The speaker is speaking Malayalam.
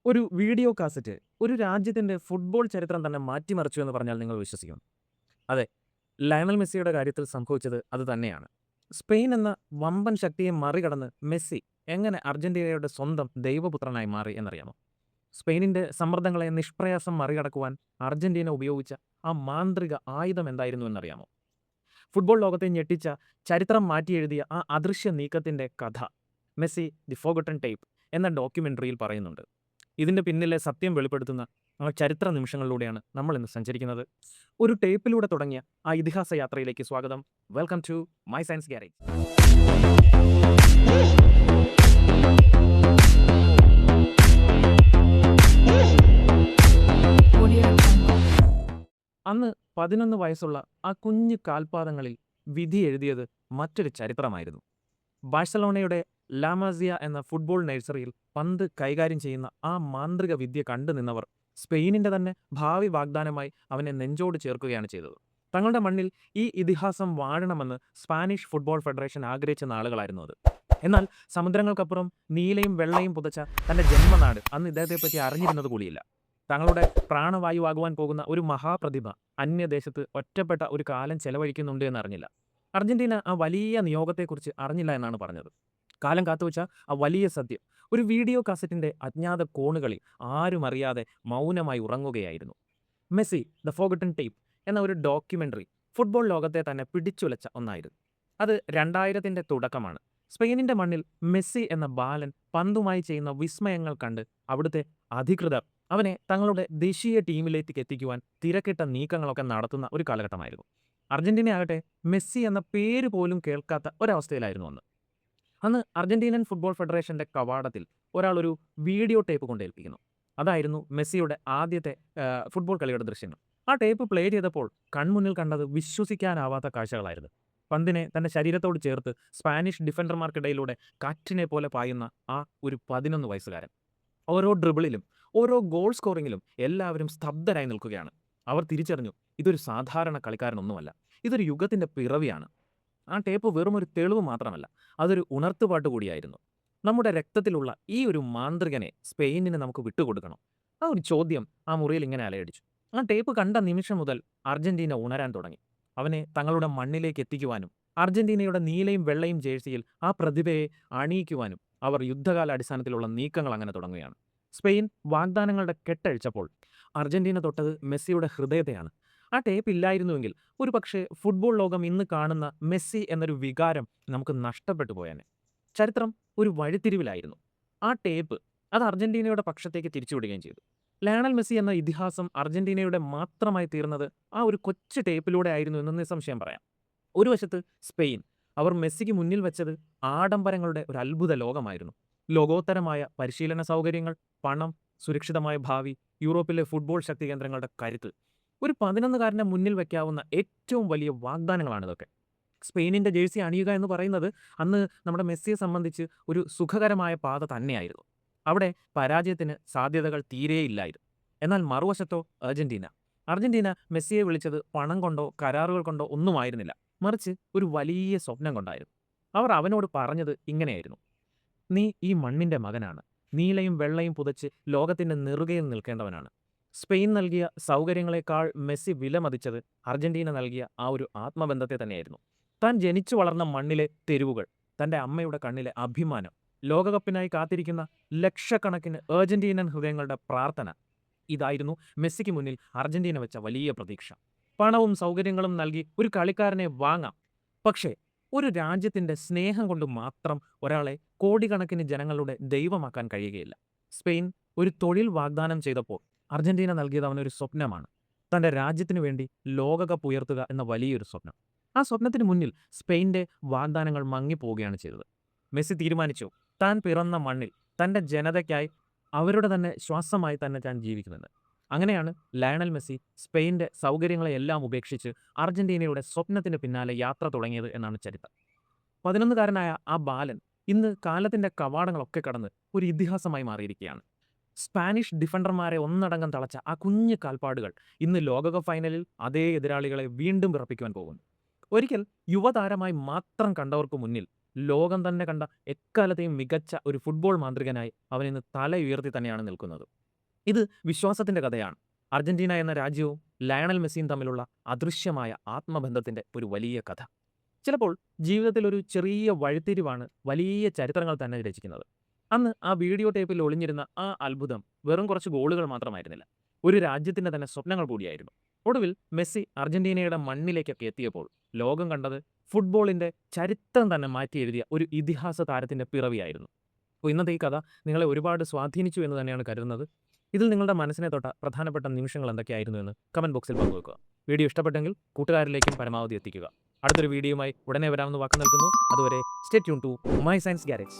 ഒരു വീഡിയോ കാസറ്റ് ഒരു രാജ്യത്തിന്റെ ഫുട്ബോൾ ചരിത്രം തന്നെ മാറ്റിമറിച്ചു എന്ന് പറഞ്ഞാൽ നിങ്ങൾ വിശ്വസിക്കും. അതെ, ലയണൽ മെസ്സിയുടെ കാര്യത്തിൽ സംഭവിച്ചത് അത് തന്നെയാണ്. സ്പെയിൻ എന്ന വമ്പൻ ശക്തിയെ മറികടന്ന് മെസ്സി എങ്ങനെ അർജന്റീനയുടെ സ്വന്തം ദൈവപുത്രനായി മാറി എന്നറിയാമോ? സ്പെയിനിന്റെ സമ്മർദ്ദങ്ങളെ നിഷ്പ്രയാസം മറികടക്കുവാൻ അർജന്റീന ഉപയോഗിച്ച ആ മാന്ത്രിക ആയുധം എന്തായിരുന്നു എന്നറിയാമോ? ഫുട്ബോൾ ലോകത്തെ ഞെട്ടിച്ച, ചരിത്രം മാറ്റിയെഴുതിയ ആ അദൃശ്യ നീക്കത്തിന്റെ കഥ മെസ്സി ദി ഫോർഗോട്ടൺ ടേപ്പ് എന്ന ഡോക്യുമെന്ററിയിൽ പറയുന്നുണ്ട്. ഇതിന്റെ പിന്നിലെ സത്യം വെളിപ്പെടുത്തുന്ന ആ ചരിത്ര നിമിഷങ്ങളിലൂടെയാണ് നമ്മൾ ഇന്ന് സഞ്ചരിക്കുന്നത്. ഒരു ടേപ്പിലൂടെ തുടങ്ങിയ ആ ഇതിഹാസ യാത്രയിലേക്ക് സ്വാഗതം. Welcome to my science garage. അന്ന് 11 വയസ്സുള്ള ആ കുഞ്ഞു കാൽപാദങ്ങളിൽ വിധി എഴുതിയത് മറ്റൊരു ചരിത്രമായിരുന്നു. ബാഴ്സലോണയുടെ ലാമാസിയ എന്ന ഫുട്ബോൾ നഴ്സറിയിൽ പന്ത് കൈകാര്യം ചെയ്യുന്ന ആ മാന്ത്രിക വിദ്യ കണ്ടു നിന്നവർ സ്പെയിനിന്റെ തന്നെ ഭാവി വാഗ്ദാനമായി അവനെ നെഞ്ചോട് ചേർക്കുകയാണ് ചെയ്തത്. തങ്ങളുടെ മണ്ണിൽ ഈ ഇതിഹാസം വാഴണമെന്ന് സ്പാനിഷ് ഫുട്ബോൾ ഫെഡറേഷൻ ആഗ്രഹിച്ച നാളുകളായിരുന്നു അത്. എന്നാൽ സമുദ്രങ്ങൾക്കപ്പുറം നീലയും വെള്ളയും പുതച്ച തന്റെ ജന്മനാട് അന്ന് ഇദ്ദേഹത്തെപ്പറ്റി അറിഞ്ഞിരുന്നത് കൂടിയില്ല. തങ്ങളുടെ പ്രാണവായുവാകുവാൻ പോകുന്ന ഒരു മഹാപ്രതിഭ അന്യദേശത്ത് ഒറ്റപ്പെട്ട ഒരു കാലം ചെലവഴിക്കുന്നുണ്ട് എന്നറിഞ്ഞില്ല. അർജന്റീന ആ വലിയ നിയോഗത്തെക്കുറിച്ച് അറിഞ്ഞില്ല എന്നാണ് പറഞ്ഞത്. കാലം കാത്തുവച്ച ആ വലിയ സത്യം ഒരു വീഡിയോ കാസറ്റിന്റെ അജ്ഞാത കോണുകളിൽ ആരും അറിയാതെ മൗനമായി ഉറങ്ങുകയായിരുന്നു. മെസ്സി ദ ഫോർഗട്ടൺ ടേപ്പ് എന്ന ഒരു ഡോക്യുമെന്ററി ഫുട്ബോൾ ലോകത്തെ തന്നെ പിടിച്ചുലച്ച ഒന്നായിരുന്നു. അത് 2000ത്തിന്റെ തുടക്കമാണ്. സ്പെയിനിന്റെ മണ്ണിൽ മെസ്സി എന്ന ബാലൻ പന്തുമായി ചെയ്യുന്ന വിസ്മയങ്ങൾ കണ്ട് അവിടുത്തെ അധികൃതർ അവനെ തങ്ങളുടെ ദേശീയ ടീമിലേക്ക് എത്തിക്കുവാൻ തിരക്കിട്ട നീക്കങ്ങളൊക്കെ നടത്തുന്ന ഒരു കാലഘട്ടമായിരുന്നു. അർജന്റീന ആകട്ടെ മെസ്സി എന്ന പേര് പോലും കേൾക്കാത്ത ഒരവസ്ഥയിലായിരുന്നു അന്ന്. അന്ന് അർജന്റീനൻ ഫുട്ബോൾ ഫെഡറേഷന്റെ കവാടത്തിൽ ഒരാൾ ഒരു വീഡിയോ ടേപ്പ് കൊണ്ടേൽപ്പിക്കുന്നു. അതായിരുന്നു മെസ്സിയുടെ ആദ്യത്തെ ഫുട്ബോൾ കളിയുടെ ദൃശ്യങ്ങൾ. ആ ടേപ്പ് പ്ലേ ചെയ്തപ്പോൾ കൺമുന്നിൽ കണ്ടത് വിശ്വസിക്കാനാവാത്ത കാഴ്ചകളായിരുന്നു. പന്തിനെ തന്റെ ശരീരത്തോട് ചേർത്ത് സ്പാനിഷ് ഡിഫൻഡർമാർക്കിടയിലൂടെ കാറ്റിനെ പോലെ പായുന്ന ആ ഒരു 11 വയസ്സുകാരൻ. ഓരോ ഡ്രിബിളിലും ഓരോ ഗോൾ സ്കോറിങ്ങിലും എല്ലാവരും സ്തബ്ധരായി നിൽക്കുകയാണ്. അവർ തിരിച്ചറിഞ്ഞു, ഇതൊരു സാധാരണ കളിക്കാരനൊന്നുമല്ല, ഇതൊരു യുഗത്തിന്റെ പിറവിയാണ്. ആ ടേപ്പ് വെറുമൊരു തെളിവ് മാത്രമല്ല, അതൊരു ഉണർത്തുപാട്ട് കൂടിയായിരുന്നു. നമ്മുടെ രക്തത്തിലുള്ള ഈ ഒരു മാന്ത്രികനെ സ്പെയിനിന് നമുക്ക് വിട്ടുകൊടുക്കണം. ആ ഒരു ചോദ്യം ആ മുറിയിൽ ഇങ്ങനെ അലയടിച്ചു. ആ ടേപ്പ് കണ്ട നിമിഷം മുതൽ അർജന്റീന ഉണരാൻ തുടങ്ങി. അവനെ തങ്ങളുടെ മണ്ണിലേക്ക് എത്തിക്കുവാനും അർജന്റീനയുടെ നീലയും വെള്ളയും ജേഴ്സിയിൽ ആ പ്രതിഭയെ അണിയിക്കുവാനും അവർ യുദ്ധകാല അടിസ്ഥാനത്തിലുള്ള നീക്കങ്ങൾ അങ്ങനെ തുടങ്ങുകയാണ്. സ്പെയിൻ വാഗ്ദാനങ്ങളുടെ കെട്ടഴിച്ചപ്പോൾ അർജന്റീന തൊട്ടത് മെസ്സിയുടെ ഹൃദയത്തെയാണ്. ആ ടേപ്പ് ഇല്ലായിരുന്നുവെങ്കിൽ ഒരുപക്ഷേ ഫുട്ബോൾ ലോകം ഇന്ന് കാണുന്ന മെസ്സി എന്നൊരു വികാരം നമുക്ക് നഷ്ടപ്പെട്ടു പോയേനെ. ചരിത്രം ഒരു വഴിത്തിരിവിലായിരുന്നു. ആ ടേപ്പ് അത് അർജന്റീനയുടെ പക്ഷത്തേക്ക് തിരിച്ചുവിടുകയും ചെയ്തു. ലയണൽ മെസ്സി എന്ന ഇതിഹാസം അർജന്റീനയുടെ മാത്രമായി തീർന്നത് ആ ഒരു കൊച്ചു ടേപ്പിലൂടെ ആയിരുന്നു എന്ന് നിസ്സംശയം പറയാം. ഒരു വശത്ത് സ്പെയിൻ, അവർ മെസ്സിക്ക് മുന്നിൽ വെച്ചത് ആഡംബരങ്ങളുടെ ഒരു അത്ഭുത ലോകമായിരുന്നു. ലോകോത്തരമായ പരിശീലന സൗകര്യങ്ങൾ, പണം, സുരക്ഷിതമായ ഭാവി, യൂറോപ്പിലെ ഫുട്ബോൾ ശക്തി കേന്ദ്രങ്ങളുടെ കരുത്ത്. ഒരു 11കാരനെ മുന്നിൽ വയ്ക്കാവുന്ന ഏറ്റവും വലിയ വാഗ്ദാനങ്ങളാണിതൊക്കെ. സ്പെയിനിന്റെ ജേഴ്സി അണിയുക എന്ന് പറയുന്നത് അന്ന് നമ്മുടെ മെസ്സിയെ സംബന്ധിച്ച് ഒരു സുഖകരമായ പാത തന്നെയായിരുന്നു. അവിടെ പരാജയത്തിന് സാധ്യതകൾ തീരെയില്ലായിരുന്നു. എന്നാൽ മറുവശത്തോ അർജന്റീന. അർജന്റീന മെസ്സിയെ വിളിച്ചത് പണം കൊണ്ടോ കരാറുകൾ കൊണ്ടോ ഒന്നുമായിരുന്നില്ല, മറിച്ച് ഒരു വലിയ സ്വപ്നം കൊണ്ടായിരുന്നു. അവർ അവനോട് പറഞ്ഞത് ഇങ്ങനെയായിരുന്നു: നീ ഈ മണ്ണിന്റെ മകനാണ്. നീലയും വെള്ളയും പുതച്ച് ലോകത്തിന്റെ നെറുകയിൽ നിൽക്കേണ്ടവനാണ്. സ്പെയിൻ നൽകിയ സൗകര്യങ്ങളെക്കാൾ മെസ്സി വിലമതിച്ചത് അർജന്റീന നൽകിയ ആ ഒരു ആത്മബന്ധത്തെ തന്നെയായിരുന്നു. താൻ ജനിച്ചു വളർന്ന മണ്ണിലെ തെരുവുകൾ, തന്റെ അമ്മയുടെ കണ്ണിലെ അഭിമാനം, ലോകകപ്പിനായി കാത്തിരിക്കുന്ന ലക്ഷക്കണക്കിന് അർജന്റീനൻ ഹൃദയങ്ങളുടെ പ്രാർത്ഥന, ഇതായിരുന്നു മെസ്സിക്ക് മുന്നിൽ അർജന്റീന വെച്ച വലിയ പ്രതീക്ഷ. പണവും സൗകര്യങ്ങളും നൽകി ഒരു കളിക്കാരനെ വാങ്ങാം, പക്ഷേ ഒരു രാജ്യത്തിന്റെ സ്നേഹം കൊണ്ട് മാത്രം ഒരാളെ കോടിക്കണക്കിന് ജനങ്ങളുടെ ദൈവമാക്കാൻ കഴിയുകയില്ല. സ്പെയിൻ ഒരു തൊഴിൽ വാഗ്ദാനം ചെയ്തപ്പോൾ അർജന്റീന നൽകിയത് അവനൊരു സ്വപ്നമാണ്. തന്റെ രാജ്യത്തിനു വേണ്ടി ലോകകപ്പ് ഉയർത്തുക എന്ന വലിയൊരു സ്വപ്നം. ആ സ്വപ്നത്തിന് മുന്നിൽ സ്പെയിന്റെ വാഗ്ദാനങ്ങൾ മങ്ങിപ്പോവുകയാണ് ചെയ്തത്. മെസ്സി തീരുമാനിച്ചു, താൻ പിറന്ന മണ്ണിൽ തന്റെ ജനതയ്ക്കായി, അവരുടെ തന്നെ ശ്വാസമായി തന്നെ താൻ ജീവിക്കുമെന്ന്. അങ്ങനെയാണ് ലയണൽ മെസ്സി സ്പെയിന്റെ സൗകര്യങ്ങളെയെല്ലാം ഉപേക്ഷിച്ച് അർജന്റീനയുടെ സ്വപ്നത്തിന് പിന്നാലെ യാത്ര തുടങ്ങിയത് എന്നാണ് ചരിത്രം. 11കാരനായ ആ ബാലൻ ഇന്ന് കാലത്തിന്റെ കവാടങ്ങളൊക്കെ കടന്ന് ഒരു ഇതിഹാസമായി മാറിയിരിക്കുകയാണ്. സ്പാനിഷ് ഡിഫൻഡർമാരെ ഒന്നടങ്കം തളച്ച ആ കുഞ്ഞു കാൽപ്പാടുകൾ ഇന്ന് ലോകകപ്പ് ഫൈനലിൽ അതേ എതിരാളികളെ വീണ്ടും വിറപ്പിക്കുവാൻ പോകുന്നു. ഒരിക്കൽ യുവതാരമായി മാത്രം കണ്ടവർക്ക് മുന്നിൽ ലോകം തന്നെ കണ്ട എക്കാലത്തെയും മികച്ച ഒരു ഫുട്ബോൾ മാന്ത്രികനായി അവൻ ഇന്ന് തല ഉയർത്തി തന്നെയാണ് നിൽക്കുന്നത്. ഇത് വിശ്വാസത്തിന്റെ കഥയാണ്. അർജന്റീന എന്ന രാജ്യവും ലയണൽ മെസ്സിയും തമ്മിലുള്ള അദൃശ്യമായ ആത്മബന്ധത്തിന്റെ ഒരു വലിയ കഥ. ചിലപ്പോൾ ജീവിതത്തിൽ ഒരു ചെറിയ വഴിത്തിരിവാണ് വലിയ ചരിത്രങ്ങൾ തന്നെ രചിക്കുന്നത്. അന്ന് ആ വീഡിയോ ടേപ്പിൽ ഒളിഞ്ഞിരുന്ന ആ അത്ഭുതം വെറും കുറച്ച് ഗോളുകൾ മാത്രമായിരുന്നില്ല, ഒരു രാജ്യത്തിന്റെ തന്നെ സ്വപ്നങ്ങൾ കൂടിയായിരുന്നു. ഒടുവിൽ മെസ്സി അർജന്റീനയുടെ മണ്ണിലേക്കൊക്കെ എത്തിയപ്പോൾ ലോകം കണ്ടത് ഫുട്ബോളിന്റെ ചരിത്രം തന്നെ മാറ്റി എഴുതിയ ഒരു ഇതിഹാസ താരത്തിന്റെ പിറവിയായിരുന്നു. അപ്പോൾ ഇന്നത്തെ ഈ കഥ നിങ്ങളെ ഒരുപാട് സ്വാധീനിച്ചു എന്ന് തന്നെയാണ് കരുതുന്നത്. ഇതിൽ നിങ്ങളുടെ മനസ്സിനെ തൊട്ട പ്രധാനപ്പെട്ട നിമിഷങ്ങൾ എന്തൊക്കെയായിരുന്നു എന്ന് കമന്റ് ബോക്സിൽ പങ്കുവെക്കുക. വീഡിയോ ഇഷ്ടപ്പെട്ടെങ്കിൽ കൂട്ടുകാരിലേക്കും പരമാവധി എത്തിക്കുക. അടുത്തൊരു വീഡിയോയുമായി ഉടനെ വരാമെന്ന് വാക്ക് നൽകുന്നു. അതുവരെ stay tune to my science garage.